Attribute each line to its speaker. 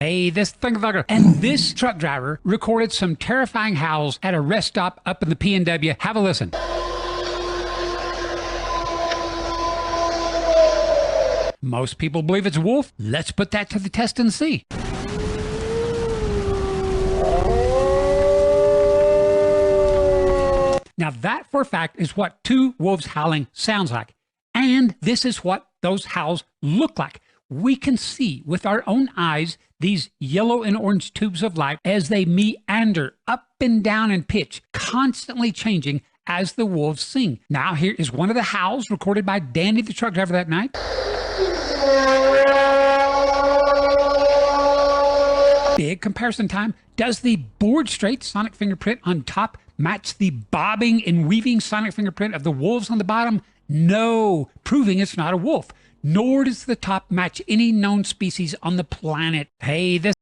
Speaker 1: Hey, this thingamabout, and this truck driver recorded some terrifying howls at a rest stop up in the PNW. Have a listen. Most people believe it's a wolf. Let's put that to the test and see. Now that for a fact is what two wolves howling sounds like. And this is what those howls look like. We can see with our own eyes these yellow and orange tubes of light as they meander up and down in pitch, constantly changing as the wolves sing. Now here is one of the howls recorded by Danny the truck driver that night. Big comparison time. Does the board straight sonic fingerprint on top match the bobbing and weaving sonic fingerprint of the wolves on the bottom? No, proving it's not a wolf. Nor does the top match any known species on the planet. Hey, this